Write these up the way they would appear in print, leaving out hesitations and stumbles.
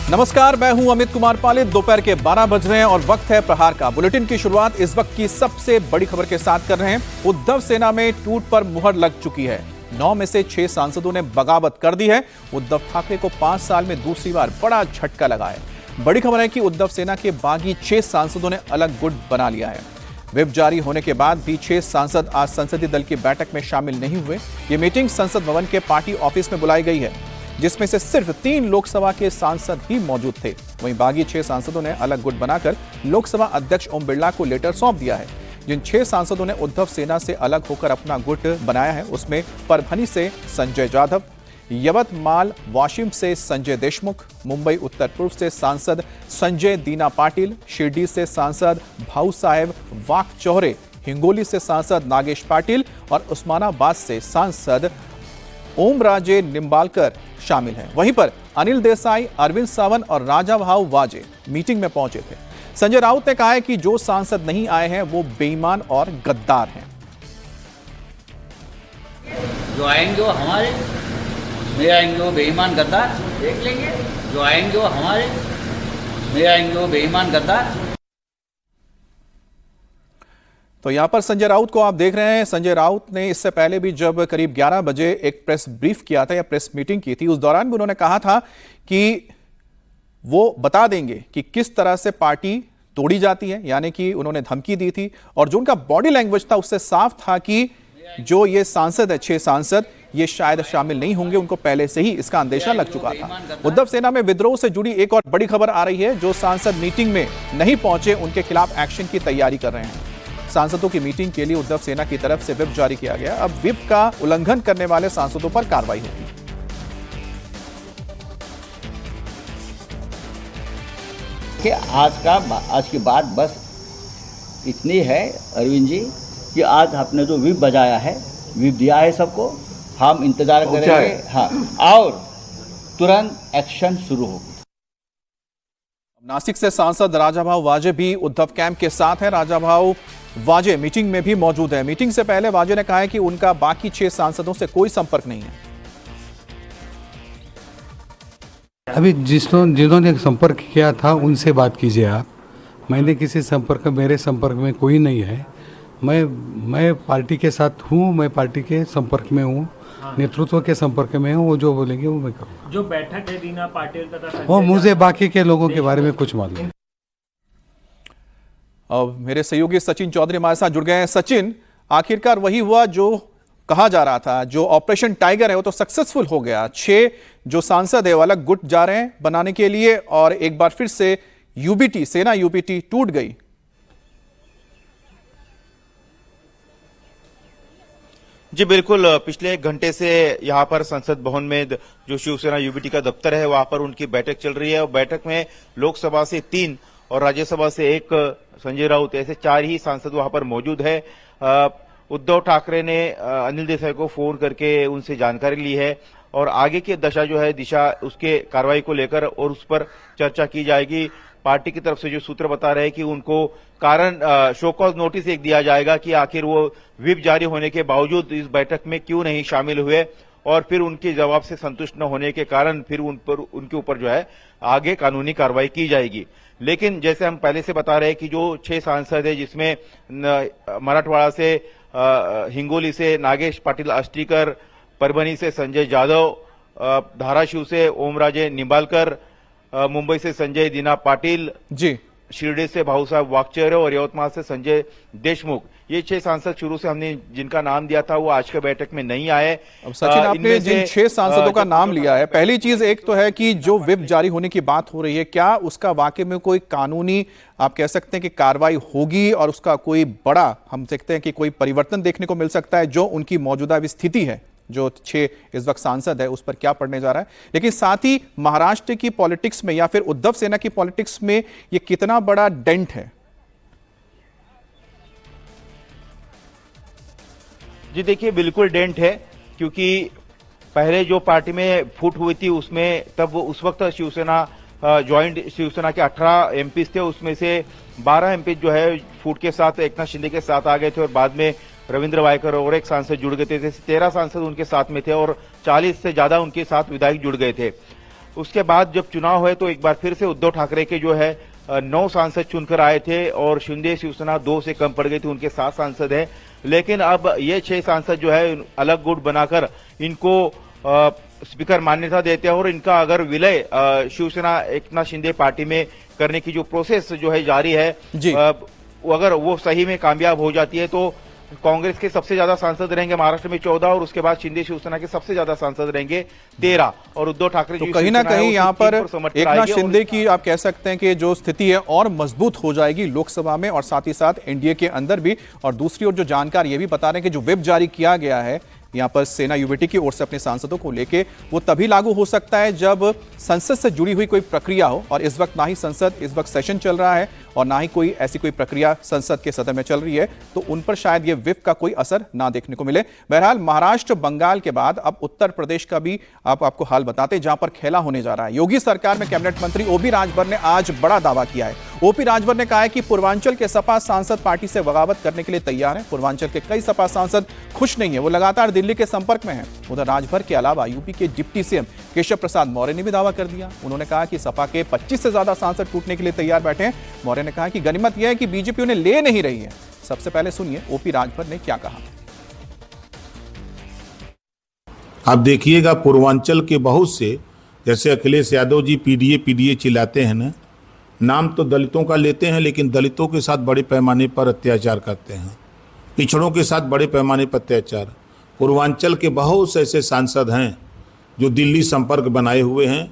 नमस्कार, मैं हूं अमित कुमार पालित। दोपहर के 12 बज रहे हैं और वक्त है प्रहार का। बुलेटिन की शुरुआत इस वक्त की सबसे बड़ी खबर के साथ कर रहे हैं। उद्धव सेना में टूट पर मुहर लग चुकी है। 9 में से 6 सांसदों ने बगावत कर दी है। उद्धव ठाकरे को 5 साल में दूसरी बार बड़ा झटका लगा है। बड़ी खबर है कि उद्धव सेना के बागी 6 सांसदों ने अलग गुट बना लिया है। व्हिप जारी होने के बाद भी 6 सांसद आज संसदीय दल की बैठक में शामिल नहीं हुए। ये मीटिंग संसद भवन के पार्टी ऑफिस में बुलाई गई है, जिसमें से सिर्फ 3 लोकसभा के सांसद ही मौजूद थे। वहीं बागी 6 सांसदों ने अलग गुट बनाकर लोकसभा अध्यक्ष ओम बिरला को लेटर सौंप दिया है। जिन 6 सांसदों ने उद्धव सेना से अलग होकर अपना गुट बनाया है, उसमें परभनी से संजय जाधव, यवतमाल वाशिम से संजय देशमुख, मुंबई उत्तर पूर्व से सांसद संजय दीना पाटिल, शिरडी से सांसद भाऊ साहेब वाकचौहरे, हिंगोली से सांसद नागेश पाटिल और उस्मानाबाद से सांसद ओमराजे निंबालकर शामिल हैं। वहीं पर अनिल देसाई, अरविंद सावंत और राजाभाऊ वाजे मीटिंग में पहुंचे थे। संजय राउत ने कहा है कि जो सांसद नहीं आए हैं वो बेईमान और गद्दार हैं। जो आएंगे वो हमारे, नहीं आएंगे वो बेईमान गद्दार। देख लेंगे, जो आएंगे वो हमारे, नहीं आएंगे वो बेईमान गद्दार। तो यहां पर संजय राउत को आप देख रहे हैं। संजय राउत ने इससे पहले भी जब करीब 11 बजे एक प्रेस ब्रीफ किया था या प्रेस मीटिंग की थी, उस दौरान भी उन्होंने कहा था कि वो बता देंगे कि किस तरह से पार्टी तोड़ी जाती है, यानी कि उन्होंने धमकी दी थी। और जो उनका बॉडी लैंग्वेज था उससे साफ था कि जो ये सांसद है, 6 सांसद, ये शायद शामिल नहीं होंगे। उनको पहले से ही इसका अंदेशा लग चुका था। उद्धव सेना में विद्रोह से जुड़ी एक और बड़ी खबर आ रही है। जो सांसद मीटिंग में नहीं पहुंचे, उनके खिलाफ एक्शन की तैयारी कर रहे हैं। सांसदों की मीटिंग के लिए उद्धव सेना की तरफ से व्हिप जारी किया गया। अब व्हिप का उल्लंघन करने वाले सांसदों पर कार्रवाई होगी। आज की बात बस इतनी है अरविंद जी कि आज आपने जो व्हिप बजाया है, व्हिप दिया है सबको, हम इंतजार करेंगे। हाँ, और तुरंत एक्शन शुरू होगा। नासिक से सांसद राजाभाऊ वाजे भी उद्धव कैंप के साथ हैं। राजाभाऊ वाजे मीटिंग में भी मौजूद है। मीटिंग से पहले वाजे ने कहा है कि उनका बाकी 6 सांसदों से कोई संपर्क नहीं है। अभी जिन्होंने संपर्क किया था उनसे बात कीजिए आप। मैंने किसी मेरे संपर्क में कोई नहीं है। मैं पार्टी के साथ हूँ, मैं पार्टी के संपर्क में हूँ, नेतृत्व के संपर्क में हूँ। वो जो बोलेंगे वो मैं करूँगा। जो बैठक है दीना पाटिल तथा वो मुझे बाकी के लोगों के बारे में कुछ मालूम नहीं। अब मेरे सहयोगी सचिन चौधरी हमारे साथ जुड़ गए हैं। सचिन, आखिरकार वही हुआ जो कहा जा रहा था, जो ऑपरेशन टाइगर है वो तो सक्सेसफुल हो गया। 6 जो सांसद है वो अलग गुट जा रहे हैं बनाने के लिए और एक बार फिर से यूबीटी, सेना यूबीटी टूट गई। जी बिल्कुल, पिछले 1 घंटे से यहाँ पर संसद भवन में जो शिवसेना यूबीटी का दफ्तर है वहां पर उनकी बैठक चल रही है। और बैठक में लोकसभा से 3 और राज्यसभा से 1 संजय राउत, ऐसे 4 ही सांसद वहां पर मौजूद है। उद्धव ठाकरे ने अनिल देसाई को फोन करके उनसे जानकारी ली है और आगे की दिशा उसके कार्रवाई को लेकर और उस पर चर्चा की जाएगी। पार्टी की तरफ से जो सूत्र बता रहे हैं कि उनको कारण शो कॉज नोटिस एक दिया जाएगा कि आखिर वो व्हिप जारी होने के बावजूद इस बैठक में क्यों नहीं शामिल हुए, और फिर उनके जवाब से संतुष्ट न होने के कारण फिर उनके ऊपर आगे कानूनी कार्रवाई की जाएगी। लेकिन जैसे हम पहले से बता रहे हैं कि जो 6 सांसद है, जिसमें मराठवाड़ा से हिंगोली से नागेश पाटिल अष्टीकर, परभनी से संजय जाधव, धाराशिव से ओमराजे निंबालकर, मुंबई से संजय दीना पाटिल जी, शिरडी से भाऊ साहब वाकचौहरे और यवतमाल से संजय देशमुख, ये 6 सांसद शुरू से हमने जिनका नाम दिया था वो आज के बैठक में नहीं आए। अब सचिन, आपने जिन 6 सांसदों का नाम लिया है, पहली चीज एक तो है कि जो व्हिप जारी होने की बात हो रही है, क्या उसका वाकई में कोई कानूनी आप कह सकते हैं कि कार्रवाई होगी और उसका कोई बड़ा हम देखते हैं कि कोई परिवर्तन देखने को मिल सकता है? जो उनकी मौजूदा स्थिति है, जो 6 इस वक्त सांसद है, उस पर क्या पड़ने जा रहा है? लेकिन साथ ही महाराष्ट्र की पॉलिटिक्स में या फिर उद्धव सेना की पॉलिटिक्स में ये कितना बड़ा डेंट है? जी देखिए, बिल्कुल डेंट है, क्योंकि पहले जो पार्टी में फूट हुई थी उसमें तब उस वक्त शिवसेना ज्वाइंट शिवसेना के 18 एमपीज थे, उसमें से 12 एमपीज फूट के साथ एकनाथ शिंदे के साथ आ गए थे और बाद में रविंद्र वायकर और एक सांसद जुड़ गए थे। 13 सांसद उनके साथ में थे और 40 से ज्यादा उनके साथ विधायक जुड़ गए थे। उसके बाद जब चुनाव हुए तो एक बार फिर से उद्धव ठाकरे के जो है 9 सांसद चुनकर आए थे और शिंदे शिवसेना 2 से कम पड़ गई थी, उनके 7 सांसद हैं। लेकिन अब ये 6 सांसद जो है अलग गुट बनाकर इनको स्पीकर मान्यता देते हैं और इनका अगर विलय शिवसेना एकनाथ शिंदे पार्टी में करने की जो प्रोसेस जो है जारी है, अगर वो सही में कामयाब हो जाती है तो कांग्रेस के सबसे ज्यादा सांसद रहेंगे महाराष्ट्र में 14 और उसके बाद शिंदे शिवसेना के सबसे ज्यादा सांसद रहेंगे 13 और उद्धव ठाकरे तो कहीं ना कहीं यहाँ पर एकनाथ शिंदे की आप कह सकते हैं कि जो स्थिति है और मजबूत हो जाएगी लोकसभा में और साथ ही साथ एनडीए के अंदर भी। और दूसरी ओर जो जानकार ये भी बता रहे हैं कि जो व्हिप जारी किया गया है यहाँ पर सेना यूबीटी की ओर से अपने सांसदों को लेके, वो तभी लागू हो सकता है जब संसद से जुड़ी हुई कोई प्रक्रिया हो। और इस वक्त ना ही संसद, इस वक्त सेशन चल रहा है और ना ही कोई ऐसी कोई प्रक्रिया संसद के सदन में चल रही है, तो उन पर शायद ये व्हिप का कोई असर ना देखने को मिले। बहरहाल महाराष्ट्र बंगाल के बाद अब उत्तर प्रदेश का भी आपको हाल बताते हैं, जहां पर खेला होने जा रहा है। योगी सरकार में कैबिनेट मंत्री ओपी राजभर ने आज बड़ा दावा किया है। ओपी राजभर ने कहा है कि पूर्वांचल के सपा सांसद पार्टी से बगावत करने के लिए तैयार हैं। पूर्वांचल के कई सपा सांसद खुश नहीं है, वो लगातार दिल्ली के संपर्क में हैं। उधर राजभर के अलावा यूपी के डिप्टी सीएम केशव प्रसाद मौर्य ने भी दावा कर दिया। उन्होंने कहा कि सपा के 25 से ज्यादा सांसद टूटने के लिए तैयार बैठे हैं। मौर्य ने कहा कि गनीमत यह है कि बीजेपी उन्हें ले नहीं रही है। सबसे पहले सुनिए ओपी राजभर ने क्या कहा। आप देखिएगा पूर्वांचल के बहुत से, जैसे अखिलेश यादव जी पीडीए चिल्लाते हैं ना, नाम तो दलितों का लेते हैं लेकिन दलितों के साथ बड़े पैमाने पर अत्याचार करते हैं, पिछड़ों के साथ बड़े पैमाने पर अत्याचार। पूर्वांचल के बहुत से ऐसे सांसद हैं जो दिल्ली संपर्क बनाए हुए हैं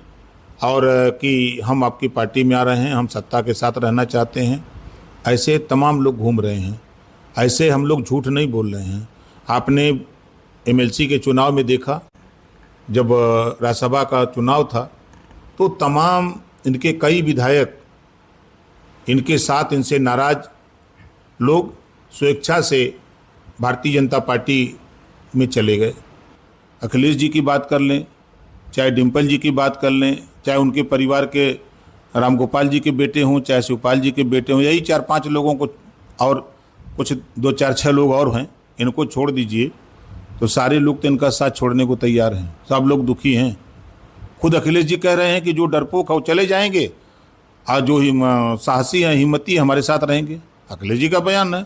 और कि हम आपकी पार्टी में आ रहे हैं, हम सत्ता के साथ रहना चाहते हैं, ऐसे तमाम लोग घूम रहे हैं। ऐसे हम लोग झूठ नहीं बोल रहे हैं। आपने एमएलसी के चुनाव में देखा, जब राज्यसभा का चुनाव था तो तमाम इनके कई विधायक इनके साथ, इनसे नाराज लोग स्वेच्छा से भारतीय जनता पार्टी में चले गए। अखिलेश जी की बात कर लें, चाहे डिम्पल जी की बात कर लें, चाहे उनके परिवार के रामगोपाल जी के बेटे हों, चाहे शिवपाल जी के बेटे हों, यही 4-5 लोगों को, और कुछ 2-4-6 लोग और हैं, इनको छोड़ दीजिए तो सारे लोग तो इनका साथ छोड़ने को तैयार हैं। सब लोग दुखी हैं। खुद अखिलेश जी कह रहे हैं कि जो डरपोक है वो चले जाएंगे और जो साहसी हैं, हिम्मती हमारे साथ रहेंगे। अखिलेश जी का बयान है।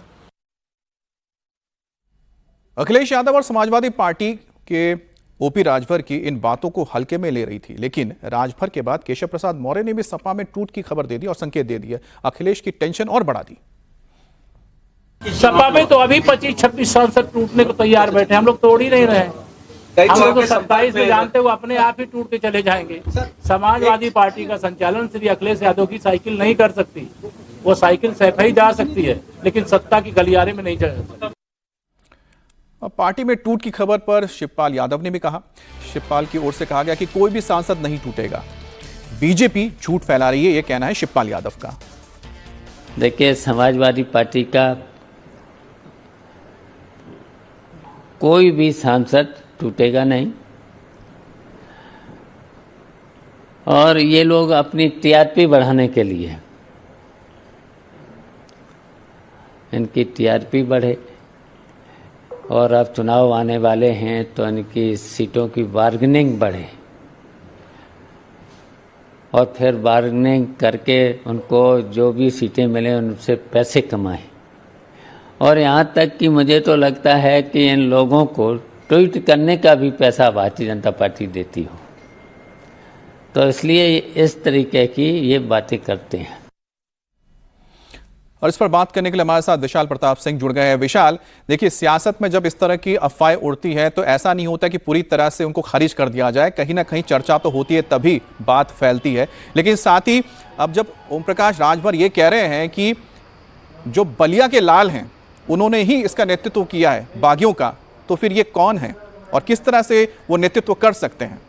अखिलेश यादव और समाजवादी पार्टी के ओपी राजभर की इन बातों को हल्के में ले रही थी, लेकिन राजभर के बाद केशव प्रसाद मौर्य ने भी सपा में टूट की खबर दे दी और संकेत दे दिया। अखिलेश की टेंशन और बढ़ा दी। सपा में तो अभी 25-26 सांसद टूटने को तैयार बैठे, हम लोग तोड़ ही नहीं रहे हैं। हम लोग तो 27 में जानते हुए अपने आप ही टूट के चले जाएंगे। समाजवादी पार्टी का संचालन श्री अखिलेश यादव की साइकिल नहीं कर सकती। वो साइकिल सैफई जा सकती है लेकिन सत्ता की गलियारे में नहीं जा सकती। पार्टी में टूट की खबर पर शिवपाल यादव ने भी कहा। शिवपाल की ओर से कहा गया कि कोई भी सांसद नहीं टूटेगा, बीजेपी झूठ फैला रही है, यह कहना है शिवपाल यादव का। देखिए, समाजवादी पार्टी का कोई भी सांसद टूटेगा नहीं और ये लोग अपनी टीआरपी बढ़ाने के लिए, इनकी टीआरपी बढ़े और अब चुनाव आने वाले हैं तो इनकी सीटों की बार्गेनिंग बढ़े और फिर बार्गेनिंग करके उनको जो भी सीटें मिले उनसे पैसे कमाएं। और यहाँ तक कि मुझे तो लगता है कि इन लोगों को ट्वीट करने का भी पैसा भारतीय जनता पार्टी देती हो, तो इसलिए इस तरीके की ये बातें करते हैं। और इस पर बात करने के लिए हमारे साथ विशाल प्रताप सिंह जुड़ गए हैं। विशाल, देखिए, सियासत में जब इस तरह की अफवाहें उड़ती है तो ऐसा नहीं होता कि पूरी तरह से उनको खारिज कर दिया जाए, कहीं ना कहीं चर्चा तो होती है, तभी बात फैलती है। लेकिन साथ ही अब जब ओम प्रकाश राजभर ये कह रहे हैं कि जो बलिया के लाल हैं उन्होंने ही इसका नेतृत्व किया है बागियों का, तो फिर ये कौन है और किस तरह से वो नेतृत्व कर सकते हैं?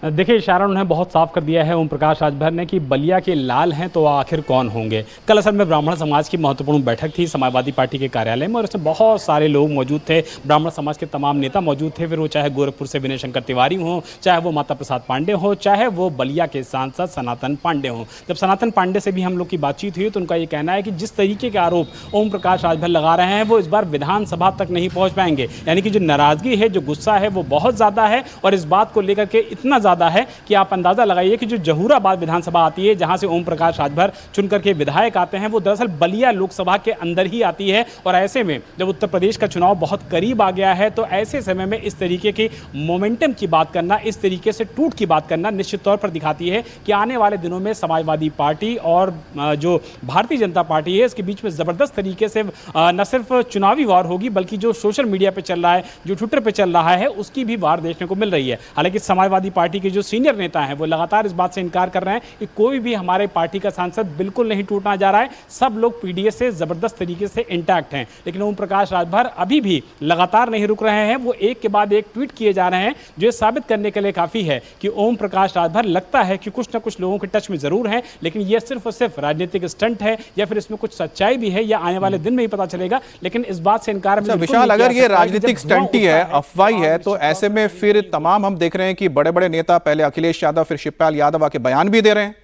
देखिए, इशारा उन्होंने बहुत साफ कर दिया है ओम प्रकाश राजभर ने कि बलिया के लाल हैं तो आखिर कौन होंगे। कल असल में ब्राह्मण समाज की महत्वपूर्ण बैठक थी समाजवादी पार्टी के कार्यालय में और उसमें बहुत सारे लोग मौजूद थे। ब्राह्मण समाज के तमाम नेता मौजूद थे, फिर वो चाहे गोरखपुर से विनय शंकर तिवारी हों, चाहे वो माता प्रसाद पांडे हो, चाहे वो बलिया के सांसद सनातन पांडे हों। जब सनातन पांडे से भी हम लोग की बातचीत हुई तो उनका ये कहना है कि जिस तरीके के आरोप ओम प्रकाश राजभर लगा रहे हैं वो इस बार विधानसभा तक नहीं पहुंच पाएंगे। यानी कि जो नाराजगी है, जो गुस्सा है, वो बहुत ज़्यादा है और इस बात को लेकर के इतना ज़्यादा है कि आप अंदाज़ा लगाइए कि जो जहूराबाद विधानसभा आती है, जहां से ओम प्रकाश राजभर चुन करके विधायक आते हैं, वो दरअसल बलिया लोकसभा के अंदर ही आती है। और ऐसे में जब उत्तर प्रदेश का चुनाव बहुत करीब आ गया है तो ऐसे समय में इस तरीके की मोमेंटम की बात करना, इस तरीके से टूट की बात करना निश्चित तौर पर दिखाती है कि आने वाले दिनों में समाजवादी पार्टी और जो भारतीय जनता पार्टी है, इसके बीच में ज़बरदस्त तरीके से न सिर्फ चुनावी वार होगी बल्कि जो सोशल मीडिया पर चल रहा है, जो ट्विटर पर चल रहा है, उसकी भी वार देखने को मिल रही है। हालांकि समाजवादी पार्टी के जो सीनियर नेता हैं वो लगातार इस बात से इनकार कर रहे हैं कि कोई भी हमारे पार्टी का सांसद बिल्कुल नहीं टूटना जा रहा है, सब लोग पीडीएस से जबरदस्त तरीके से इंटैक्ट हैं। लेकिन ओम प्रकाश राजभर अभी भी लगातार नहीं रुक रहे हैं, वो एक के बाद एक ट्वीट किए जा रहे हैं जो साबित करने के लिए काफी है कि ओम प्रकाश राजभर लगता है कि कुछ ना कुछ लोगों के टच में जरूर है, लेकिन यह सिर्फ और सिर्फ राजनीतिक स्टंट है या फिर इसमें कुछ सच्चाई भी है, या आने वाले दिन में ही पता चलेगा। लेकिन इस बात से इनकार विशाल, अगर ये राजनीतिक स्टंट ही है, अफवाही है, तो ऐसे में फिर तमाम हम देख रहे हैं कि बड़े बड़े नेता, पहले अखिलेश यादव फिर शिवपाल यादव आके बयान भी दे रहे हैं।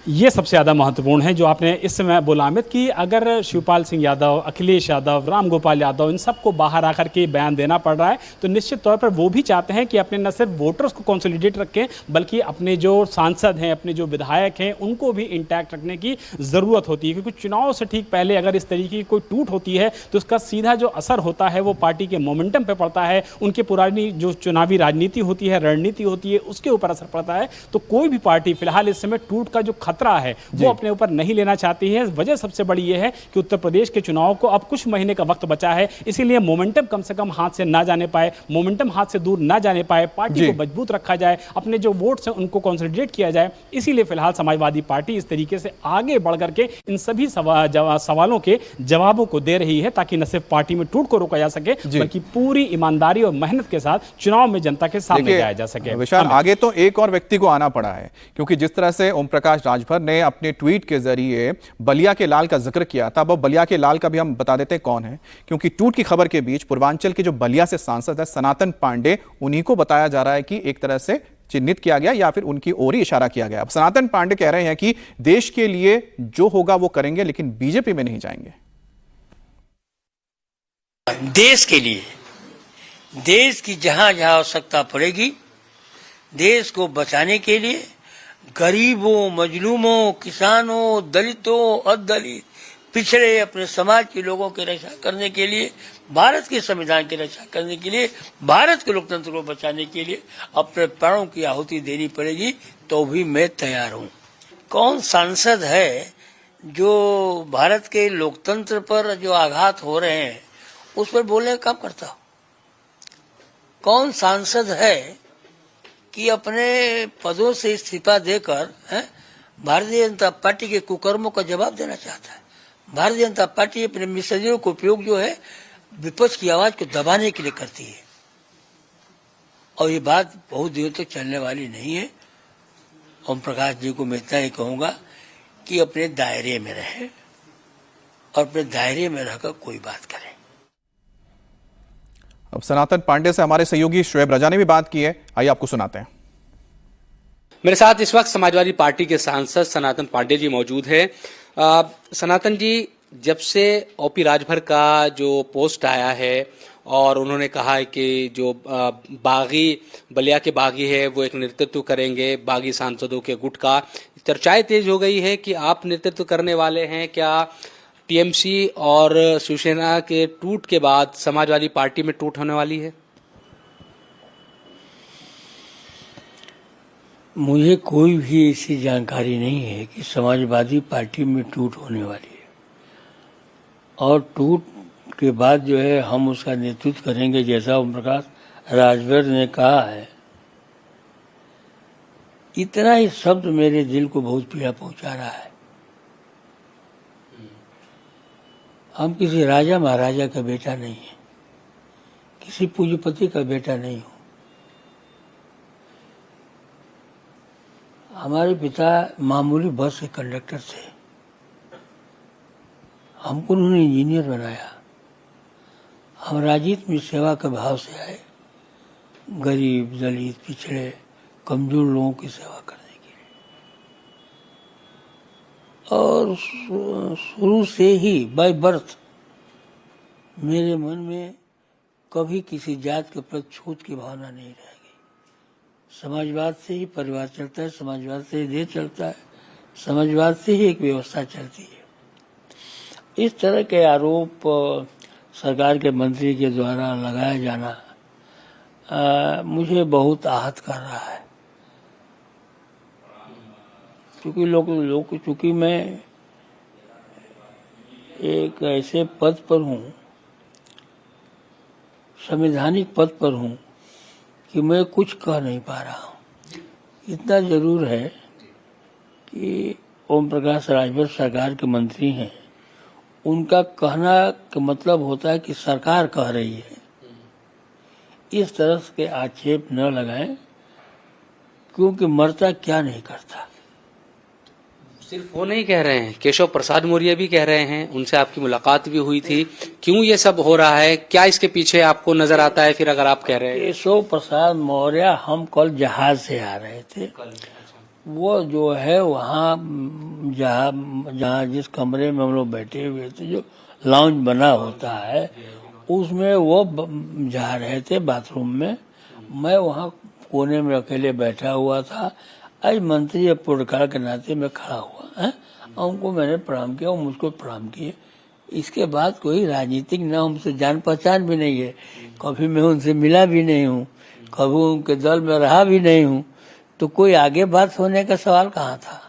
ये सबसे ज़्यादा महत्वपूर्ण है जो आपने इस समय बोला अमित, कि अगर शिवपाल सिंह यादव, अखिलेश यादव, रामगोपाल यादव, इन सबको बाहर आकर के बयान देना पड़ रहा है तो निश्चित तौर पर वो भी चाहते हैं कि अपने न सिर्फ वोटर्स को कंसोलिडेट रखें बल्कि अपने जो सांसद हैं, अपने जो विधायक हैं, उनको भी इंटैक्ट रखने की ज़रूरत होती है। क्योंकि चुनाव से ठीक पहले अगर इस तरीके की कोई टूट होती है तो उसका सीधा जो असर होता है वो पार्टी के मोमेंटम पर पड़ता है, उनके पुरानी जो चुनावी राजनीति होती है, रणनीति होती है, उसके ऊपर असर पड़ता है। तो कोई भी पार्टी फिलहाल इस समय टूट का जो खतरा है वो अपने ऊपर नहीं लेना चाहती है। वजह सबसे बड़ी ये है कि उत्तर प्रदेश के चुनाव को अब कुछ महीने का वक्त बचा है, इसीलिए मोमेंटम कम से कम हाथ से ना जाने पाए, मोमेंटम हाथ से दूर ना जाने पाए, पार्टी को मजबूत रखा जाए, अपने जो वोट्स हैं उनको कंसोलिडेट किया जाए। इसीलिए फिलहाल समाजवादी पार्टी इस तरीके से आगे बढ़ करके इन सभी सवालों के जवाबों को दे रही है ताकि न सिर्फ पार्टी में टूट को रोका जा सके बल्कि पूरी ईमानदारी और मेहनत के साथ चुनाव में जनता के सामने जाया जा सके। विशाल, आगे तो एक और व्यक्ति को आना पड़ा है, क्योंकि जिस तरह से ओम प्रकाश राजभर ने अपने ट्वीट के जरिए बलिया के लाल का जिक्र किया था, अब बलिया के लाल का भी हम बता देते हैं कौन है, क्योंकि टूट की खबर के बीच पूर्वांचल के जो बलिया से सांसद है सनातन पांडे, उन्हीं को बताया जा रहा है कि एक तरह से चिन्हित किया गया या फिर उनकी ओर ही इशारा किया गया। अब सनातन पांडे कह रहे हैं कि देश के लिए जो होगा वो करेंगे लेकिन बीजेपी में नहीं जाएंगे। देश के लिए, देश की जहां जहां आवश्यकता पड़ेगी, देश को बचाने के लिए, गरीबों, मजलूमों, किसानों, दलितों, अदलित, पिछड़े अपने समाज के लोगों की रक्षा करने के लिए, भारत के संविधान की रक्षा करने के लिए, भारत के लोकतंत्र को बचाने के लिए अपने प्राणों की आहुति देनी पड़ेगी, तो भी मैं तैयार हूं। कौन सांसद है जो भारत के लोकतंत्र पर जो आघात हो रहे हैं उस पर बोलने का काम करता हो? कौन सांसद है कि अपने पदों से इस्तीफा देकर भारतीय जनता पार्टी के कुकर्मों का जवाब देना चाहता है? भारतीय जनता पार्टी अपने मिसर्जियों का उपयोग जो है विपक्ष की आवाज को दबाने के लिए करती है, और ये बात बहुत दिनों तक चलने वाली नहीं है। ओम प्रकाश जी को मैं इतना ही कहूंगा कि अपने दायरे में रहे और अपने दायरे में रहकर कोई बात करें। अब सनातन पांडे से हमारे सहयोगी शुएब रजा ने भी बात की है, आइए आपको सुनाते हैं। मेरे साथ इस वक्त समाजवादी पार्टी के सांसद सनातन पांडे जी मौजूद हैं। सनातन जी, जब से ओपी राजभर का जो पोस्ट आया है और उन्होंने कहा है कि जो बागी बलिया के बागी है वो एक नेतृत्व करेंगे बागी सांसदों के गुट का, चर्चाएं तेज हो गई है कि आप नेतृत्व करने वाले हैं। क्या टीएमसी और शिवसेना के टूट के बाद समाजवादी पार्टी में टूट होने वाली है? मुझे कोई भी ऐसी जानकारी नहीं है कि समाजवादी पार्टी में टूट होने वाली है, और टूट के बाद जो है हम उसका नेतृत्व करेंगे जैसा ओम प्रकाश राजभर ने कहा है। इतना ही शब्द मेरे दिल को बहुत पीड़ा पहुंचा रहा है। हम किसी राजा महाराजा का बेटा नहीं है, किसी पूंजीपति का बेटा नहीं हूं। हमारे पिता मामूली बस के कंडक्टर थे, हमको उन्होंने इंजीनियर बनाया। हम राजनीति में सेवा के भाव से आए, गरीब, दलित, पिछड़े, कमजोर लोगों की सेवा करने के लिए। और शुरू से ही बाय बर्थ मेरे मन में कभी किसी जात के प्रति छूत की भावना नहीं रहेगी। समाजवाद से ही परिवार चलता है, समाजवाद से ही देश चलता है, समाजवाद से ही एक व्यवस्था चलती है। इस तरह के आरोप सरकार के मंत्री के द्वारा लगाया जाना मुझे बहुत आहत कर रहा है, क्योंकि चूंकि मैं एक ऐसे पद पर हूँ, संवैधानिक पद पर हूँ कि मैं कुछ कह नहीं पा रहा हूँ। इतना जरूर है कि ओम प्रकाश राजभर सरकार के मंत्री हैं, उनका कहना का मतलब होता है कि सरकार कह रही है। इस तरह के आक्षेप न लगाएं, क्योंकि मरता क्या नहीं करता। सिर्फ वो नहीं कह रहे हैं, केशव प्रसाद मौर्य भी कह रहे हैं, उनसे आपकी मुलाकात भी हुई थी। क्यों ये सब हो रहा है, क्या इसके पीछे आपको नजर आता है? फिर अगर आप कह रहे हैं केशव प्रसाद मौर्य, हम कल जहाज से आ रहे थे, वो जो है वहाँ जहाँ जिस कमरे में हम लोग बैठे हुए थे, जो लाउंज बना होता है, उसमें वो जा रहे थे बाथरूम में। मैं वहाँ कोने में अकेले बैठा हुआ था। आज मंत्री या पुरस्कार के नाते मैं खड़ा हुआ है, उनको मैंने प्रणाम किया, वो मुझको प्रणाम किए। इसके बाद कोई राजनीतिक न हमसे जान पहचान भी नहीं है, कभी मैं उनसे मिला भी नहीं हूँ, कभी उनके दल में रहा भी नहीं हूँ, तो कोई आगे बात होने का सवाल कहाँ था।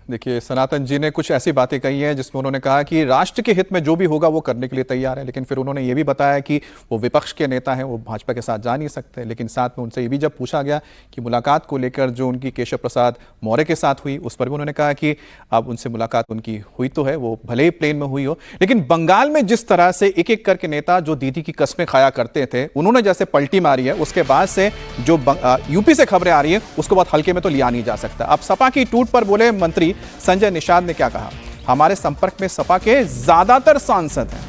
देखिए, सनातन जी ने कुछ ऐसी बातें कही हैं जिसमें उन्होंने कहा कि राष्ट्र के हित में जो भी होगा वो करने के लिए तैयार है, लेकिन फिर उन्होंने ये भी बताया कि वो विपक्ष के नेता हैं, वो भाजपा के साथ जा नहीं सकते। लेकिन साथ में उनसे ये भी जब पूछा गया कि मुलाकात को लेकर जो उनकी केशव प्रसाद मौर्य के साथ हुई, उस पर भी उन्होंने कहा कि अब उनसे मुलाकात उनकी हुई तो है, वो भले ही प्लेन में हुई हो, लेकिन बंगाल में जिस तरह से एक एक करके नेता जो दीदी की कस्में खाया करते थे, उन्होंने जैसे पलटी मारी है, उसके बाद से जो यूपी से खबरें आ रही है उसको बहुत हल्के में तो लिया नहीं जा सकता। अब सपा की टूट पर बोले मंत्री संजय निषाद ने क्या कहा? हमारे संपर्क में सपा के ज्यादातर सांसद हैं।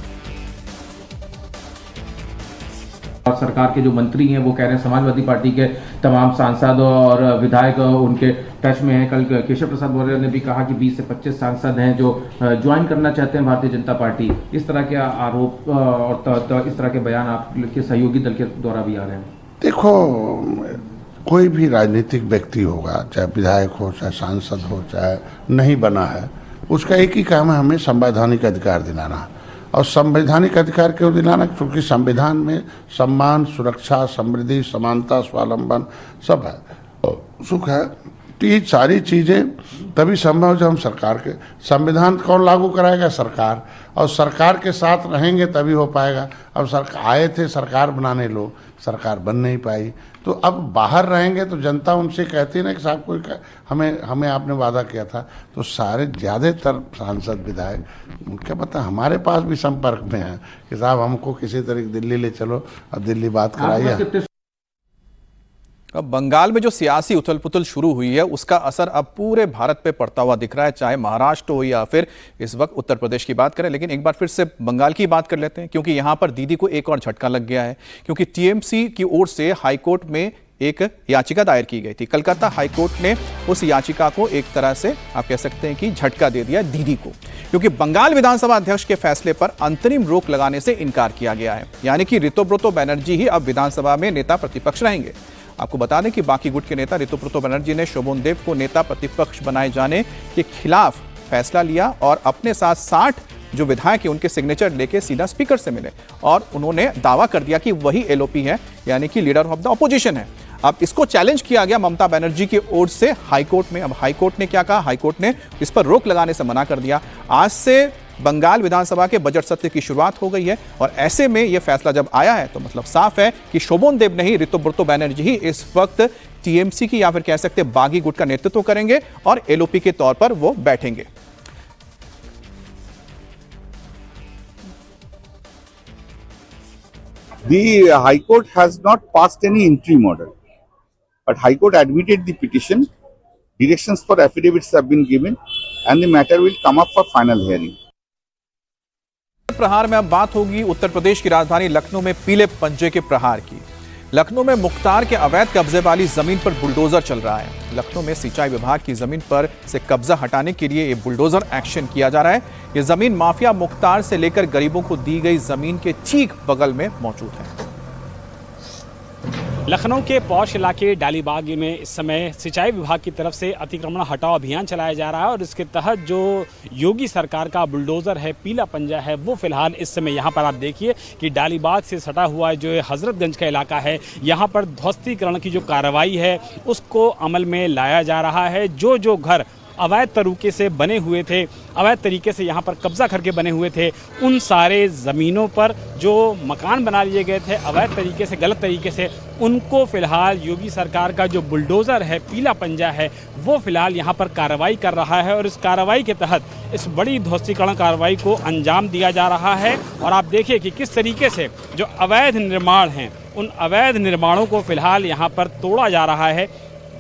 और सरकार के जो मंत्री हैं वो कह रहे हैं समाजवादी पार्टी के तमाम सांसद और विधायक उनके टच में हैं। कल केशव प्रसाद मौर्य ने भी कहा कि 20 से 25 सांसद हैं जो ज्वाइन करना चाहते हैं भारतीय जनता पार्टी। इस तरह के आरोप और इस तरह के बयान आपके सहयोगी दल के द्वारा भी आ रहे हैं। देखो, कोई भी राजनीतिक व्यक्ति होगा, चाहे विधायक हो, चाहे सांसद हो, चाहे नहीं बना है, उसका एक ही काम है, हमें संवैधानिक अधिकार दिलाना। और संवैधानिक अधिकार क्यों दिलाना? क्योंकि संविधान में सम्मान, सुरक्षा, समृद्धि, समानता, स्वावलंबन सब है, सुख है। तो ये सारी चीजें तभी संभव जब हम सरकार के संविधान कौन लागू कराएगा? सरकार। और सरकार के साथ रहेंगे तभी हो पाएगा। अब सरकार आए थे सरकार बनाने, लोग सरकार बन नहीं पाई, तो अब बाहर रहेंगे तो जनता उनसे कहती है ना कि साहब कोई हमें आपने वादा किया था। तो सारे ज़्यादातर सांसद विधायक उनके पता हमारे पास भी संपर्क में है कि साहब हमको किसी तरीके दिल्ली ले चलो, अब दिल्ली बात कराइए। अब बंगाल में जो सियासी उथल पुथल शुरू हुई है उसका असर अब पूरे भारत पे पड़ता हुआ दिख रहा है, चाहे महाराष्ट्र हो या फिर इस वक्त उत्तर प्रदेश की बात करें। लेकिन एक बार फिर से बंगाल की बात कर लेते हैं, क्योंकि यहां पर दीदी को एक और झटका लग गया है, क्योंकि टीएमसी की ओर से हाईकोर्ट में एक याचिका दायर की गई थी। कलकत्ता हाईकोर्ट ने उस याचिका को एक तरह से आप कह सकते हैं कि झटका दे दिया दीदी को, क्योंकि बंगाल विधानसभा अध्यक्ष के फैसले पर अंतरिम रोक लगाने से इनकार किया गया है। यानी कि ऋतुब्रतो बनर्जी ही अब विधानसभा में नेता प्रतिपक्ष रहेंगे। आपको बता दें कि बाकी गुट के नेता ऋतुब्रतो बनर्जी ने शोभन देव को नेता प्रतिपक्ष बनाए जाने के खिलाफ फैसला लिया और अपने साथ 60 जो विधायक हैं उनके सिग्नेचर लेके सीधा स्पीकर से मिले और उन्होंने दावा कर दिया कि वही एलओपी है, यानी कि लीडर ऑफ द ऑपोजिशन है। अब इसको चैलेंज किया गया ममता बनर्जी की ओर से हाईकोर्ट में। अब हाईकोर्ट ने क्या कहा? हाईकोर्ट ने इस पर रोक लगाने से मना कर दिया। आज से बंगाल विधानसभा के बजट सत्र की शुरुआत हो गई है और ऐसे में यह फैसला जब आया है तो मतलब साफ है कि शोभन देव नहीं, ऋतुब्रतो बनर्जी ही इस वक्त टीएमसी की या फिर कह सकते बागी गुट का नेतृत्व करेंगे और एलओपी के तौर पर वो बैठेंगे। The High Court has not passed any interim order, but High Court admitted the petition. Directions for affidavits have been given, and the matter will come up for final hearing. प्रहार में अब बात होगी उत्तर प्रदेश की राजधानी लखनऊ में पीले पंजे के प्रहार की। लखनऊ में मुख्तार के अवैध कब्जे वाली जमीन पर बुलडोजर चल रहा है। लखनऊ में सिंचाई विभाग की जमीन पर से कब्जा हटाने के लिए ये बुलडोजर एक्शन किया जा रहा है। ये जमीन माफिया मुख्तार से लेकर गरीबों को दी गई जमीन के ठीक बगल में मौजूद है। लखनऊ के पौष इलाके डालीबाग में इस समय सिंचाई विभाग की तरफ से अतिक्रमण हटाओ अभियान चलाया जा रहा है और इसके तहत जो योगी सरकार का बुलडोजर है, पीला पंजा है, वो फिलहाल इस समय यहाँ पर आप देखिए कि डालीबाग से सटा हुआ जो हजरतगंज का इलाका है, यहाँ पर ध्वस्तीकरण की जो कार्रवाई है उसको अमल में लाया जा रहा है। जो घर अवैध तरीके से बने हुए थे, अवैध तरीके से यहाँ पर कब्जा करके बने हुए थे, उन सारे ज़मीनों पर जो मकान बना लिए गए थे अवैध तरीके से, गलत तरीके से, उनको फिलहाल योगी सरकार का जो बुलडोज़र है, पीला पंजा है, वो फिलहाल यहाँ पर कार्रवाई कर रहा है और इस कार्रवाई के तहत इस बड़ी ध्वस्तीकरण कार्रवाई को अंजाम दिया जा रहा है। और आप देखिए कि किस तरीके से जो अवैध निर्माण हैं, उन अवैध निर्माणों को फिलहाल यहाँ पर तोड़ा जा रहा है।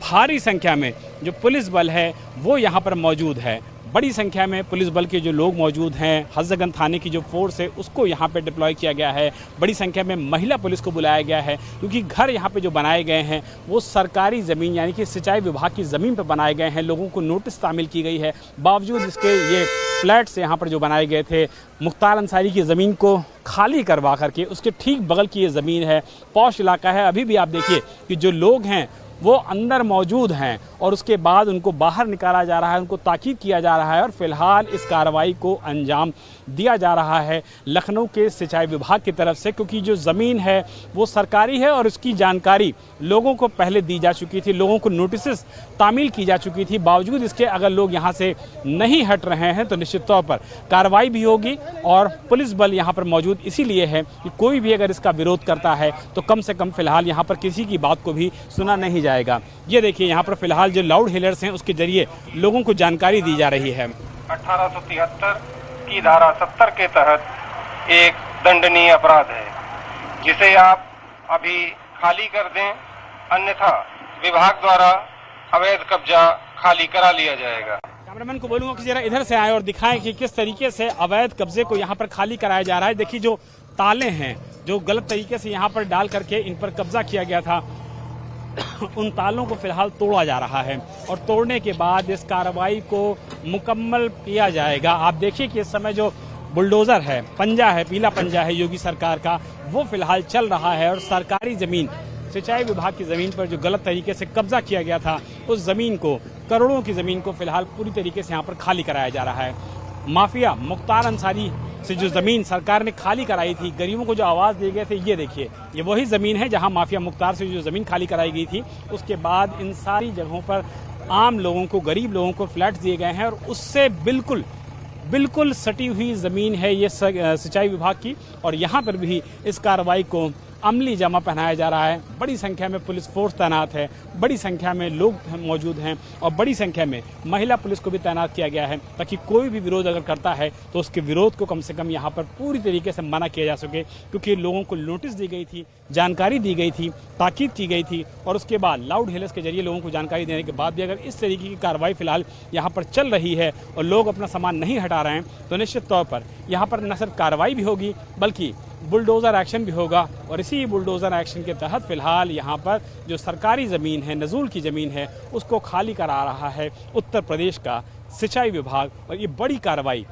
भारी संख्या में जो पुलिस बल है वो यहाँ पर मौजूद है। बड़ी संख्या में पुलिस बल के जो लोग मौजूद हैं, हजरतगंज थाने की जो फोर्स है उसको यहाँ पे डिप्लॉय किया गया है। बड़ी संख्या में महिला पुलिस को बुलाया गया है क्योंकि घर यहाँ पे जो बनाए गए हैं वो सरकारी ज़मीन यानी कि सिंचाई विभाग की ज़मीन पर बनाए गए हैं। लोगों को नोटिस तामील की गई है, बावजूद इसके ये फ्लैट्स यहाँ पर जो बनाए गए थे मुख्तार अंसारी की ज़मीन को खाली करवा करके उसके ठीक बगल की ये ज़मीन है। पौष इलाका है, अभी भी आप देखिए कि जो लोग हैं वो अंदर मौजूद हैं और उसके बाद उनको बाहर निकाला जा रहा है, उनको ताकीद किया जा रहा है और फिलहाल इस कार्रवाई को अंजाम दिया जा रहा है लखनऊ के सिंचाई विभाग की तरफ से, क्योंकि जो ज़मीन है वो सरकारी है और उसकी जानकारी लोगों को पहले दी जा चुकी थी, लोगों को नोटिस तामील की जा चुकी थी। बावजूद इसके अगर लोग यहाँ से नहीं हट रहे हैं तो निश्चित तौर पर कार्रवाई भी होगी और पुलिस बल यहाँ पर मौजूद इसीलिए है कि कोई भी अगर इसका विरोध करता है तो कम से कम फिलहाल यहाँ पर किसी की बात को भी सुना नहीं जाएगा। ये देखिए यहाँ पर फिलहाल जो लाउड हेलर्स हैं उसके जरिए लोगों को जानकारी दी जा रही है। 1873 की धारा 70 के तहत एक दंडनीय अपराध है जिसे आप अभी खाली कर दें, अन्यथा विभाग द्वारा अवैध कब्जा खाली करा लिया जाएगा। कैमरामैन को बोलूंगा कि जरा इधर से आए और दिखाएं कि किस तरीके से अवैध कब्जे को यहाँ पर खाली कराया जा रहा है। देखिए जो ताले हैं जो गलत तरीके से यहाँ पर डाल करके इन पर कब्जा किया गया था, उन तालों को फिलहाल तोड़ा जा रहा है और तोड़ने के बाद इस कार्रवाई को मुकम्मल किया जाएगा। आप देखिए कि इस समय जो बुलडोज़र है, पंजा है, पीला पंजा है योगी सरकार का, वो फिलहाल चल रहा है और सरकारी ज़मीन, सिंचाई विभाग की ज़मीन पर जो गलत तरीके से कब्जा किया गया था उस ज़मीन को, करोड़ों की ज़मीन को फिलहाल पूरी तरीके से यहाँ पर खाली कराया जा रहा है। माफिया मुख्तार अंसारी से जो ज़मीन सरकार ने खाली कराई थी, गरीबों को जो आवाज़ दिए गए थे, ये देखिए ये वही ज़मीन है जहां माफिया मुख्तार से जो ज़मीन खाली कराई गई थी। उसके बाद इन सारी जगहों पर आम लोगों को, गरीब लोगों को फ्लैट्स दिए गए हैं और उससे बिल्कुल सटी हुई ज़मीन है ये सिंचाई विभाग की और यहाँ पर भी इस कार्रवाई को अमली जामा पहनाया जा रहा है। बड़ी संख्या में पुलिस फोर्स तैनात है, बड़ी संख्या में लोग मौजूद हैं और बड़ी संख्या में महिला पुलिस को भी तैनात किया गया है ताकि कोई भी विरोध अगर करता है तो उसके विरोध को कम से कम यहाँ पर पूरी तरीके से मना किया जा सके, क्योंकि लोगों को नोटिस दी गई थी, जानकारी दी गई थी, ताकीद की गई थी और उसके बाद लाउड हेलर्स के जरिए लोगों को जानकारी देने के बाद भी अगर इस तरीके की कार्रवाई फिलहाल यहाँ पर चल रही है और लोग अपना सामान नहीं हटा रहे हैं तो निश्चित तौर पर यहाँ पर न सिर्फ कार्रवाई भी होगी बल्कि बुलडोज़र एक्शन भी होगा और इसी बुलडोज़र एक्शन के तहत फिलहाल यहाँ पर जो सरकारी ज़मीन है, नज़ूल की ज़मीन है, उसको खाली करा रहा है उत्तर प्रदेश का सिंचाई विभाग और ये बड़ी कार्रवाई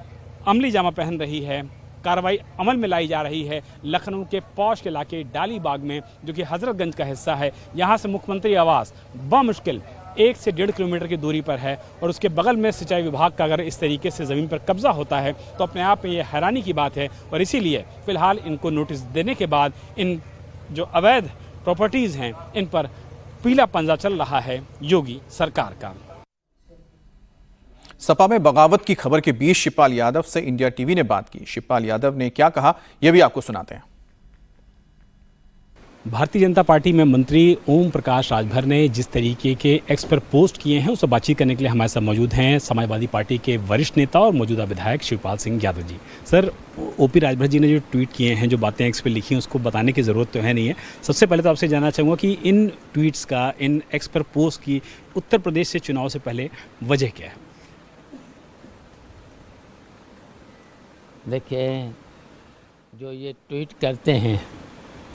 अमली जामा पहन रही है। कार्रवाई अमल में लाई जा रही है लखनऊ के पौष इलाके डालीबाग में, जो कि हजरतगंज का हिस्सा है। यहाँ से मुख्यमंत्री आवास बमुश्किल 1 से 1.5 किलोमीटर की दूरी पर है और उसके बगल में सिंचाई विभाग का अगर इस तरीके से ज़मीन पर कब्जा होता है तो अपने आप में ये हैरानी की बात है और इसीलिए फ़िलहाल इनको नोटिस देने के बाद इन जो अवैध प्रॉपर्टीज़ हैं इन पर पीला पंजा चल रहा है योगी सरकार का। सपा में बगावत की खबर के बीच शिवपाल यादव से इंडिया टीवी ने बात की। शिवपाल यादव ने क्या कहा यह भी आपको सुनाते हैं। भारतीय जनता पार्टी में मंत्री ओम प्रकाश राजभर ने जिस तरीके के एक्स पर पोस्ट किए हैं उससे बातचीत करने के लिए हमारे साथ मौजूद हैं समाजवादी पार्टी के वरिष्ठ नेता और मौजूदा विधायक शिवपाल सिंह यादव जी। सर, ओपी राजभर जी ने जो ट्वीट किए हैं, जो बातें एक्स पे लिखी हैं, उसको बताने की ज़रूरत तो है नहीं है। सबसे पहले तो आपसे जानना चाहूँगा कि इन ट्वीट्स का, इन एक्स पर पोस्ट की उत्तर प्रदेश से चुनाव से पहले वजह क्या है? देखिए, जो ये ट्वीट करते हैं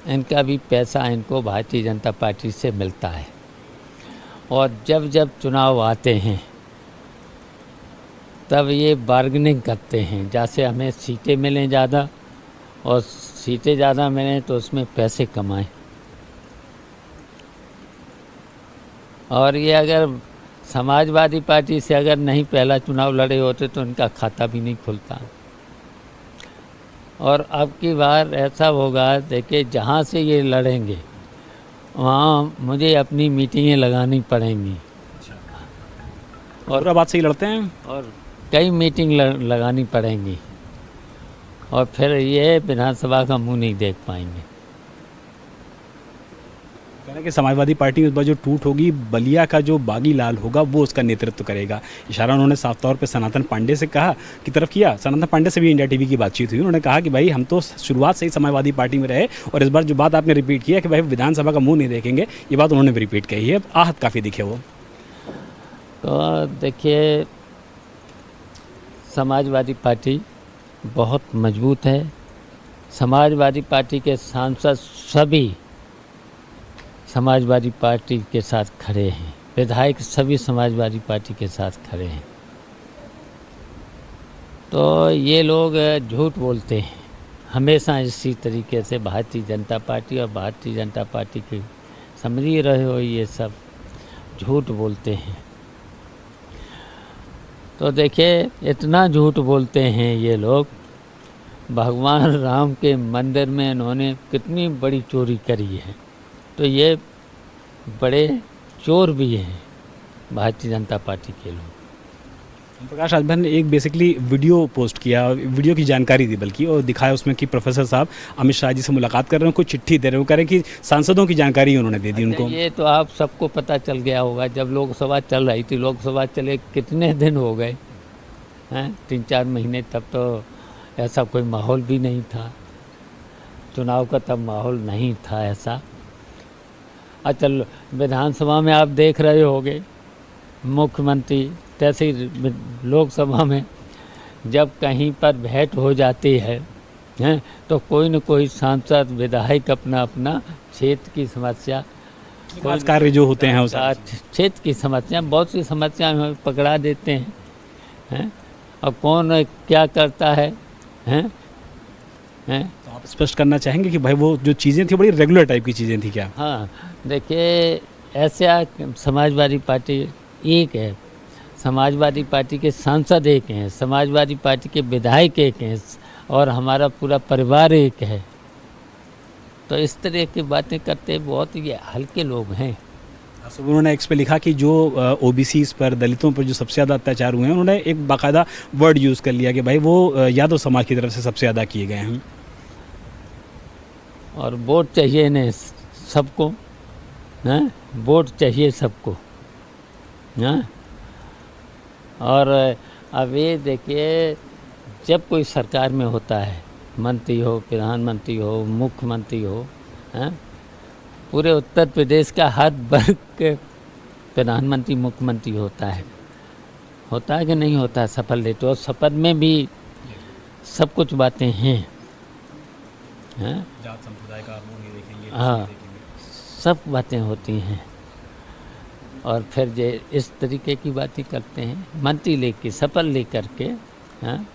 इनका भी पैसा इनको भारतीय जनता पार्टी से मिलता है, और जब जब चुनाव आते हैं तब ये बार्गेनिंग करते हैं, जैसे हमें सीटें मिलें ज़्यादा, और सीटें ज़्यादा मिलें तो उसमें पैसे कमाएं। और ये अगर समाजवादी पार्टी से अगर नहीं पहला चुनाव लड़े होते तो इनका खाता भी नहीं खुलता। और अब की बार ऐसा होगा, देखिए, जहाँ से ये लड़ेंगे वहाँ मुझे अपनी मीटिंगें लगानी पड़ेंगी। और बात से ही लड़ते हैं, और कई मीटिंग लगानी पड़ेंगी, और फिर ये विधानसभा का मुंह नहीं देख पाएंगे। कहना कि समाजवादी पार्टी में इस बार जो टूट होगी, बलिया का जो बागी लाल होगा वो उसका नेतृत्व करेगा। इशारा उन्होंने साफ तौर पे सनातन पांडे से कहा की तरफ किया। सनातन पांडे से भी इंडिया टीवी की बातचीत हुई, उन्होंने कहा कि भाई हम तो शुरुआत से ही समाजवादी पार्टी में रहे, और इस बार जो बात आपने रिपीट किया कि भाई विधानसभा का मुँह नहीं देखेंगे, ये बात उन्होंने भी रिपीट कही है। आहत काफ़ी दिखे वो। तो देखिए, समाजवादी पार्टी बहुत मजबूत है। समाजवादी पार्टी के सांसद सभी समाजवादी पार्टी के साथ खड़े हैं, विधायक सभी समाजवादी पार्टी के साथ खड़े हैं। तो ये लोग झूठ बोलते हैं हमेशा इसी तरीके से। भारतीय जनता पार्टी और भारतीय जनता पार्टी के समझ ही रहे हो, ये सब झूठ बोलते हैं। तो देखिए, इतना झूठ बोलते हैं ये लोग, भगवान राम के मंदिर में इन्होंने कितनी बड़ी चोरी करी है। तो ये बड़े चोर भी हैं भारतीय जनता पार्टी के लोग। प्रकाश राजभर ने एक बेसिकली वीडियो पोस्ट किया, वीडियो की जानकारी दी बल्कि, और दिखाया उसमें कि प्रोफेसर साहब अमित शाह जी से मुलाकात कर रहे हैं, कोई चिट्ठी दे रहे हैं, कह रहे हैं कि सांसदों की जानकारी उन्होंने दे दी उनको। ये तो आप सबको पता चल गया होगा, जब लोकसभा चल रही थी, लोकसभा चले कितने दिन हो गए हैं, 3-4 महीने, तब तो ऐसा कोई माहौल भी नहीं था, चुनाव का तब माहौल नहीं था ऐसा। अच्छा, विधानसभा में आप देख रहे होंगे मुख्यमंत्री, जैसे ही लोकसभा में जब कहीं पर भेंट हो जाती है हैं, तो कोई न कोई सांसद विधायक अपना अपना क्षेत्र की समस्या, कार्य जो होते हैं उस क्षेत्र की समस्या, बहुत सी समस्याएं पकड़ा देते हैं, और कौन क्या करता है हैं? तो आप स्पष्ट करना चाहेंगे कि भाई वो जो चीज़ें थी बड़ी रेगुलर टाइप की चीज़ें थी क्या? हाँ, देखिए, ऐसा समाजवादी पार्टी एक है, समाजवादी पार्टी के सांसद एक हैं, समाजवादी पार्टी के विधायक एक हैं, और हमारा पूरा परिवार एक है। तो इस तरह की बातें करते बहुत ही हल्के लोग हैं। उन्होंने एक्स पे लिखा कि जो ओबीसीज पर, दलितों पर जो सबसे ज़्यादा अत्याचार हुए हैं, उन्होंने एक बाकायदा वर्ड यूज़ कर लिया कि भाई वो यादव समाज की तरफ से सबसे ज़्यादा किए गए हैं। और वोट चाहिए इन्हें सबको, हैं, वोट चाहिए सबको, हैं। और अब ये देखिए, जब कोई सरकार में होता है, मंत्री हो, प्रधानमंत्री हो, मुख्यमंत्री हो, हैं, पूरे उत्तर प्रदेश का हर वर्ग के प्रधानमंत्री मुख्यमंत्री होता है कि नहीं होता है शपथ लेते, और शपथ में भी सब कुछ बातें हैं, जात संप्रदाय का मुंह नहीं देखेंगे, हाँ, सब बातें होती हैं। और फिर जो इस तरीके की बातें करते हैं, मंत्री लेके, शपथ लेकर के, हाँ,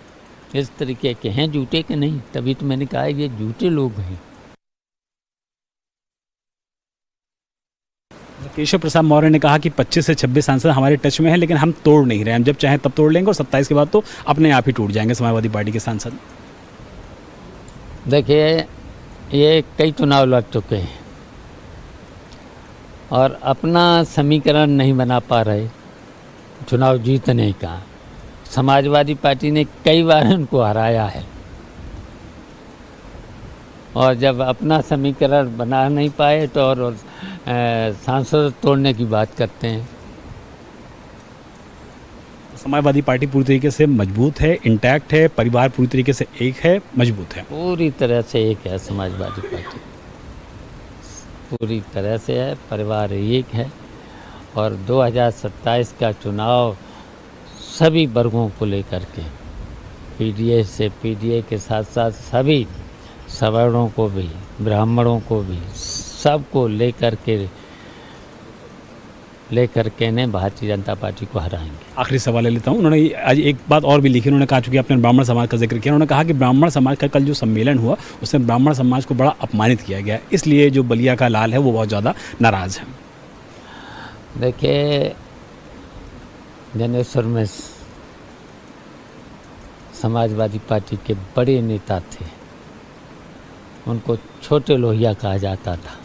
इस तरीके के हैं, झूठे के नहीं। तभी तो मैंने कहा ये झूठे लोग हैं। केशव प्रसाद मौर्य ने कहा कि 25 से 26 सांसद हमारे टच में हैं, लेकिन हम तोड़ नहीं रहे, हम जब चाहें तब तोड़ लेंगे, और 27 के बाद तो अपने आप ही टूट जाएंगे समाजवादी पार्टी के सांसद। देखिए, ये कई चुनाव लड़ चुके हैं और अपना समीकरण नहीं बना पा रहे चुनाव जीतने का। समाजवादी पार्टी ने कई बार उनको हराया है, और जब अपना समीकरण बना नहीं पाए तो और सांसद तोड़ने की बात करते हैं। समाजवादी पार्टी पूरी तरीके से मजबूत है, इंटैक्ट है, परिवार पूरी तरीके से एक है, मजबूत है। पूरी तरह से एक है समाजवादी पार्टी, पूरी तरह से है, परिवार एक है। और 2027 का चुनाव सभी वर्गों को लेकर के, पीडीए से पीडीए के साथ साथ सभी सवर्णों को भी, ब्राह्मणों को भी, सबको लेकर के ने भारतीय जनता पार्टी को हराएंगे। आखिरी सवाल ले लेता हूँ। उन्होंने आज एक बात और भी लिखी, उन्होंने कहा, चूंकि आपने ब्राह्मण समाज का जिक्र किया, उन्होंने कहा कि ब्राह्मण समाज का कल जो सम्मेलन हुआ उसमें ब्राह्मण समाज को बड़ा अपमानित किया गया, इसलिए जो बलिया का लाल है वो बहुत ज़्यादा नाराज़ है। देखिए, जनेश्वर में समाजवादी पार्टी के बड़े नेता थे, उनको छोटे लोहिया कहा जाता था।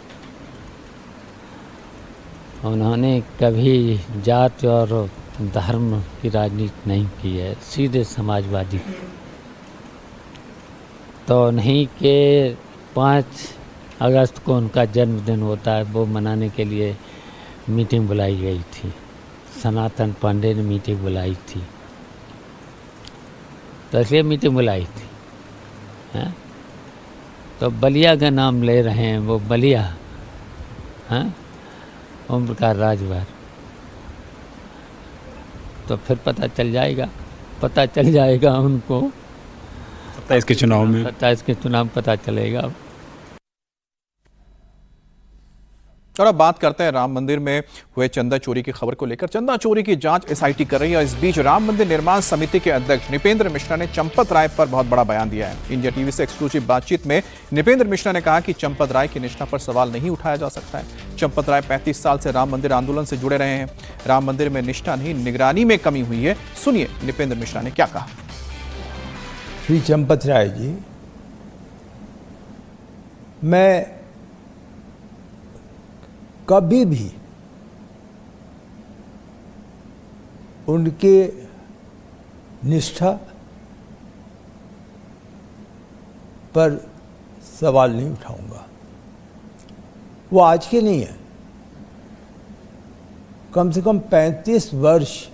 उन्होंने कभी जात और धर्म की राजनीति नहीं की है, सीधे समाजवादी। तो नहीं कि 5 अगस्त को उनका जन्मदिन होता है, वो मनाने के लिए मीटिंग बुलाई गई थी, सनातन पांडे ने मीटिंग बुलाई थी, तो इसलिए मीटिंग बुलाई थी, हैं? तो बलिया का नाम ले रहे हैं, वो बलिया, हैं? ओम प्रकाश राजभर, तो फिर पता चल जाएगा उनको 27 के चुनाव में, 27 के चुनाव पता चलेगा। और अब बात करते हैं राम मंदिर में हुए चंदा चोरी की खबर को लेकर। चंदा चोरी की जांच एसआईटी कर रही है। इस बीच राम मंदिर निर्माण समिति के अध्यक्ष नृपेंद्र मिश्रा ने चंपत राय पर बहुत बड़ा बयान दिया है। इंडिया टीवी से एक्सक्लूसिव बातचीत में नृपेंद्र मिश्रा ने कहा कि चंपत राय की निष्ठा पर सवाल नहीं उठाया जा सकता है। चंपत राय 35 साल से राम मंदिर आंदोलन से जुड़े रहे हैं। राम मंदिर में निष्ठा नहीं, निगरानी में कमी हुई है। सुनिए नृपेंद्र मिश्रा ने क्या कहा। श्री चंपत राय जी, मैं कभी भी उनके निष्ठा पर सवाल नहीं उठाऊंगा। वो आज के नहीं है, कम से कम 35 वर्ष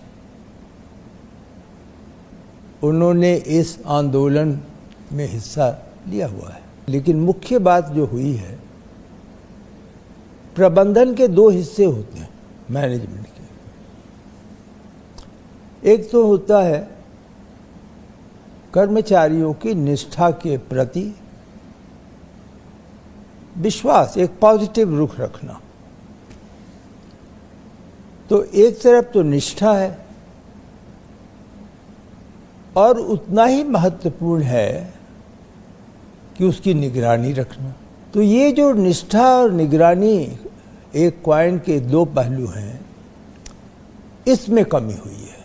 उन्होंने इस आंदोलन में हिस्सा लिया हुआ है। लेकिन मुख्य बात जो हुई है, प्रबंधन के 2 हिस्से होते हैं मैनेजमेंट के। एक तो होता है कर्मचारियों की निष्ठा के प्रति विश्वास, एक पॉजिटिव रुख रखना। तो एक तरफ तो निष्ठा है और उतना ही महत्वपूर्ण है कि उसकी निगरानी रखना। तो ये जो निष्ठा और निगरानी एक कॉइन के 2 पहलू हैं, इसमें कमी हुई है।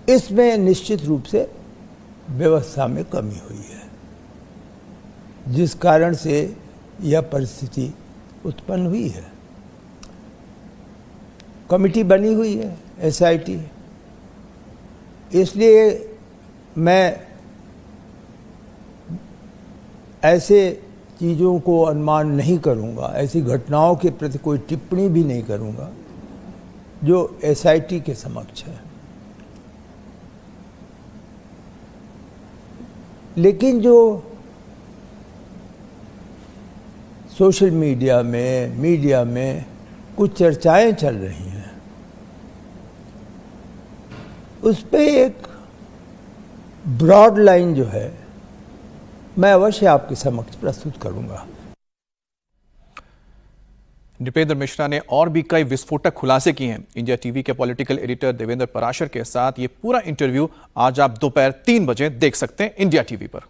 इसमें निश्चित रूप से व्यवस्था में कमी हुई है, जिस कारण से यह परिस्थिति उत्पन्न हुई है। कमिटी बनी हुई है एसआईटी, इसलिए मैं ऐसे चीज़ों को अनुमान नहीं करूंगा, ऐसी घटनाओं के प्रति कोई टिप्पणी भी नहीं करूंगा जो एसआईटी के समक्ष है। लेकिन जो सोशल मीडिया में कुछ चर्चाएं चल रही हैं, उस पे एक ब्रॉड लाइन जो है मैं अवश्य आपके समक्ष प्रस्तुत करूंगा। नृपेंद्र मिश्रा ने और भी कई विस्फोटक खुलासे किए हैं। इंडिया टीवी के पॉलिटिकल एडिटर देवेंद्र पराशर के साथ ये पूरा इंटरव्यू आज आप दोपहर 3 बजे देख सकते हैं इंडिया टीवी पर।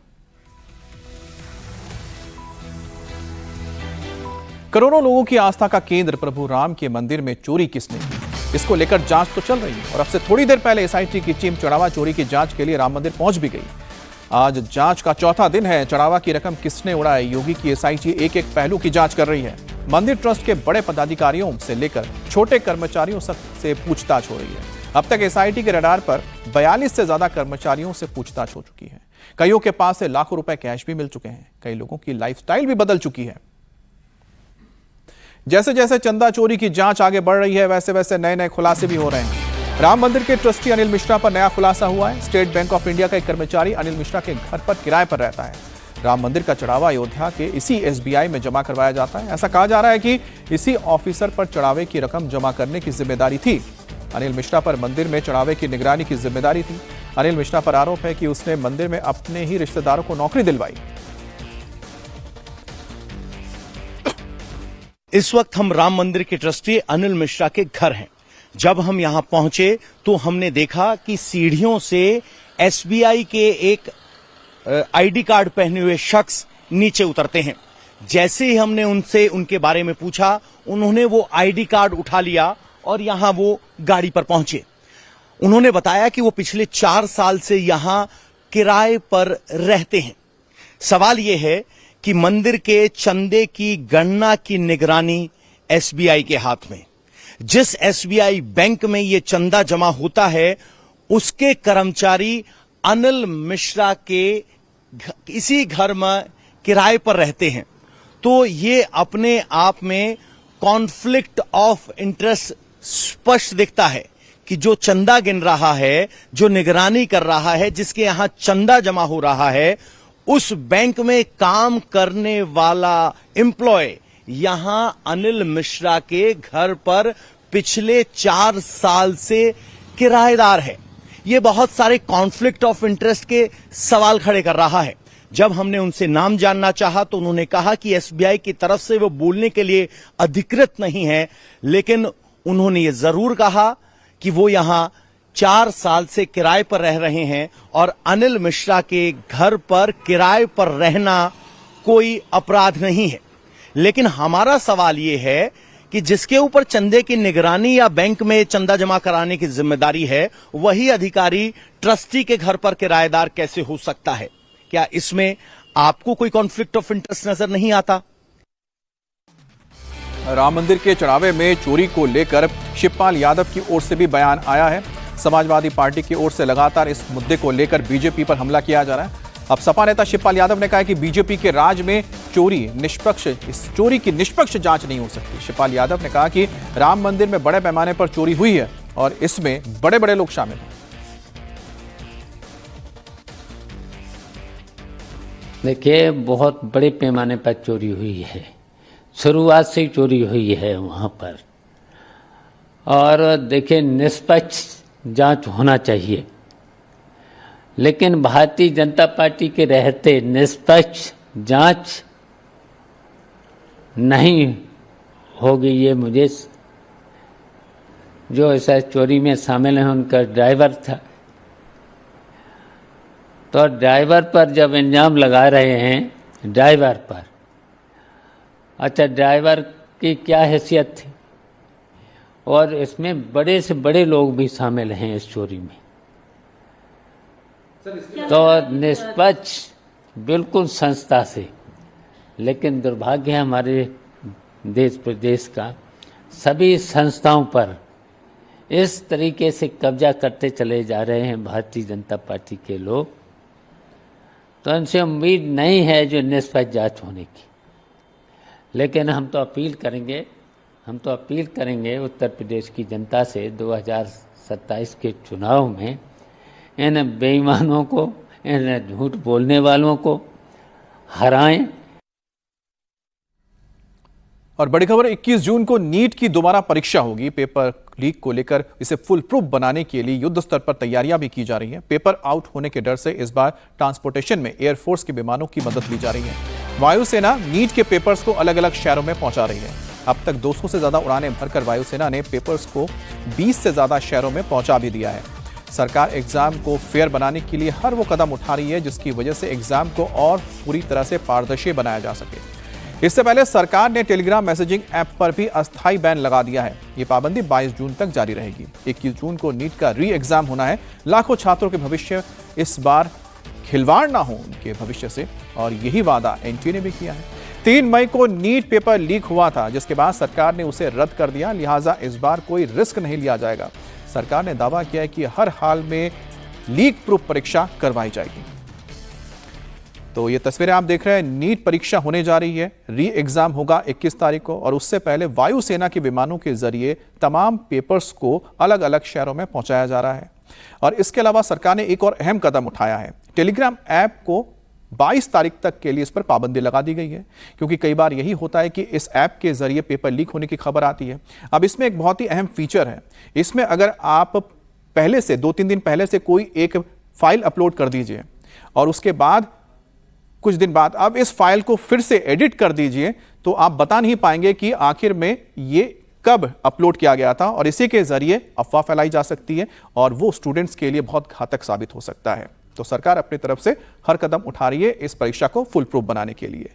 करोड़ों लोगों की आस्था का केंद्र प्रभु राम के मंदिर में चोरी किसने की, इसको लेकर जांच तो चल रही है और अब से थोड़ी देर पहले एसआईटी की टीम चढ़ावा चोरी की जांच के लिए राम मंदिर पहुंच भी गई। आज जांच का चौथा दिन है। चढ़ावा की रकम किसने उड़ाई, योगी की एसआईटी एक एक पहलू की जांच कर रही है। मंदिर ट्रस्ट के बड़े पदाधिकारियों से लेकर छोटे कर्मचारियों से पूछताछ हो रही है। अब तक एसआईटी के रडार पर 42 से ज्यादा कर्मचारियों से पूछताछ हो चुकी है। कईयों के पास से लाखों रुपए कैश भी मिल चुके हैं। कई लोगों की लाइफस्टाइल भी बदल चुकी है। जैसे जैसे चंदा चोरी की जांच आगे बढ़ रही है, वैसे वैसे नए नए खुलासे भी हो रहे हैं। राम मंदिर के ट्रस्टी अनिल मिश्रा पर नया खुलासा हुआ है। स्टेट बैंक ऑफ इंडिया का एक कर्मचारी अनिल मिश्रा के घर पर किराए पर रहता है। राम मंदिर का चढ़ावा अयोध्या के इसी SBI में जमा करवाया जाता है। ऐसा कहा जा रहा है कि इसी ऑफिसर पर चढ़ावे की रकम जमा करने की जिम्मेदारी थी। अनिल मिश्रा पर मंदिर में चढ़ावे की निगरानी की जिम्मेदारी थी। अनिल मिश्रा पर आरोप है कि उसने मंदिर में अपने ही रिश्तेदारों को नौकरी दिलवाई। इस वक्त हम राम मंदिर के ट्रस्टी अनिल मिश्रा के घर हैं। जब हम यहां पहुंचे तो हमने देखा कि सीढ़ियों से SBI के एक ID कार्ड पहने हुए शख्स नीचे उतरते हैं। जैसे ही हमने उनसे उनके बारे में पूछा, उन्होंने वो ID कार्ड उठा लिया और यहां वो गाड़ी पर पहुंचे। उन्होंने बताया कि वो पिछले 4 साल से यहां किराए पर रहते हैं। सवाल ये है कि मंदिर के चंदे की गणना की निगरानी SBI के हाथ में। जिस SBI बैंक में ये चंदा जमा होता है, उसके कर्मचारी अनिल मिश्रा के इसी घर में किराए पर रहते हैं। तो ये अपने आप में कॉन्फ्लिक्ट ऑफ इंटरेस्ट स्पष्ट दिखता है कि जो चंदा गिन रहा है, जो निगरानी कर रहा है, जिसके यहां चंदा जमा हो रहा है, उस बैंक में काम करने वाला एम्प्लॉय यहां अनिल मिश्रा के घर पर पिछले 4 साल से किराएदार है। यह बहुत सारे कॉन्फ्लिक्ट ऑफ इंटरेस्ट के सवाल खड़े कर रहा है। जब हमने उनसे नाम जानना चाहा तो उन्होंने कहा कि SBI की तरफ से वो बोलने के लिए अधिकृत नहीं है, लेकिन उन्होंने ये जरूर कहा कि वो यहां 4 साल से किराए पर रह रहे हैं और अनिल मिश्रा के घर पर किराए पर रहना कोई अपराध नहीं है। लेकिन हमारा सवाल ये है कि जिसके ऊपर चंदे की निगरानी या बैंक में चंदा जमा कराने की जिम्मेदारी है, वही अधिकारी ट्रस्टी के घर पर किराएदार कैसे हो सकता है? क्या इसमें आपको कोई कॉन्फ्लिक्ट ऑफ इंटरेस्ट नजर नहीं आता? राम मंदिर के चढ़ावे में चोरी को लेकर शिवपाल यादव की ओर से भी बयान आया है। समाजवादी पार्टी की ओर से लगातार इस मुद्दे को लेकर बीजेपी पर हमला किया जा रहा है। अब सपा नेता शिवपाल यादव ने कहा कि बीजेपी के राज में इस चोरी की निष्पक्ष जांच नहीं हो सकती। शिवपाल यादव ने कहा कि राम मंदिर में बड़े पैमाने पर चोरी हुई है और इसमें बड़े बड़े लोग शामिल हैं। देखिए, बहुत बड़े पैमाने पर चोरी हुई है। शुरुआत से ही चोरी हुई है वहाँ पर। और देखिए, निष्पक्ष जांच होना चाहिए, लेकिन भारतीय जनता पार्टी के रहते निष्पक्ष जांच नहीं होगी। ये मुझे जो ऐसा चोरी में शामिल है, उनका ड्राइवर था, तो ड्राइवर पर जब इल्जाम लगा रहे हैं, ड्राइवर पर, अच्छा ड्राइवर की क्या हैसियत थी? और इसमें बड़े से बड़े लोग भी शामिल हैं इस चोरी में। तो निष्पक्ष बिल्कुल संस्था से, लेकिन दुर्भाग्य है हमारे देश प्रदेश का, सभी संस्थाओं पर इस तरीके से कब्जा करते चले जा रहे हैं भारतीय जनता पार्टी के लोग। तो इनसे उम्मीद नहीं है जो निष्पक्ष जांच होने की। लेकिन हम तो अपील करेंगे उत्तर प्रदेश की जनता से 2027 के चुनाव में इन बेईमानों को, इन झूठ बोलने वालों को हराएं। और बड़ी खबर, 21 जून को नीट की दोबारा परीक्षा होगी। पेपर लीक को लेकर इसे फुल प्रूफ बनाने के लिए युद्ध स्तर पर तैयारियां भी की जा रही हैं। पेपर आउट होने के डर से इस बार ट्रांसपोर्टेशन में एयरफोर्स के विमानों की मदद ली जा रही है। वायुसेना नीट के पेपर्स को अलग अलग शहरों में पहुंचा रही है। अब तक 200 से ज्यादा उड़ानें भरकर वायुसेना ने पेपर्स को 20 से ज्यादा शहरों में पहुंचा भी दिया है। सरकार एग्जाम को फेयर बनाने के लिए हर वो कदम उठा रही है जिसकी वजह से एग्जाम को और पूरी तरह से पारदर्शी बनाया जा सके। इससे पहले सरकार ने टेलीग्राम मैसेजिंग ऐप पर भी अस्थायी बैन लगा दिया है। ये पाबंदी 22 जून तक जारी रहेगी। 21 जून को नीट का री एग्जाम होना है। लाखों छात्रों के भविष्य इस बार खिलवाड़ ना हो उनके भविष्य से, और यही वादा एनटीए ने भी किया है। 3 मई को नीट पेपर लीक हुआ था, जिसके बाद सरकार ने उसे रद्द कर दिया। लिहाजा इस बार कोई रिस्क नहीं लिया जाएगा। सरकार ने दावा किया है कि हर हाल में लीक प्रूफ परीक्षा करवाई जाएगी। तो ये तस्वीरें आप देख रहे हैं, नीट परीक्षा होने जा रही है। री एग्जाम होगा 21 तारीख को और उससे पहले वायुसेना के विमानों के जरिए तमाम पेपर्स को अलग अलग शहरों में पहुंचाया जा रहा है। और इसके अलावा सरकार ने एक और अहम कदम उठाया है। टेलीग्राम ऐप को 22 तारीख तक के लिए इस पर पाबंदी लगा दी गई है, क्योंकि कई बार यही होता है कि इस ऐप के जरिए पेपर लीक होने की खबर आती है। अब इसमें एक बहुत ही अहम फीचर है। इसमें अगर आप पहले से 2-3 दिन पहले से कोई एक फाइल अपलोड कर दीजिए और उसके बाद कुछ दिन बाद आप इस फाइल को फिर से एडिट कर दीजिए, तो आप बता नहीं पाएंगे कि आखिर में ये कब अपलोड किया गया था, और इसी के जरिए अफवाह फैलाई जा सकती है और वो स्टूडेंट्स के लिए बहुत घातक साबित हो सकता है। तो सरकार अपनी तरफ से हर कदम उठा रही है इस परीक्षा को फुल प्रूफ बनाने के लिए।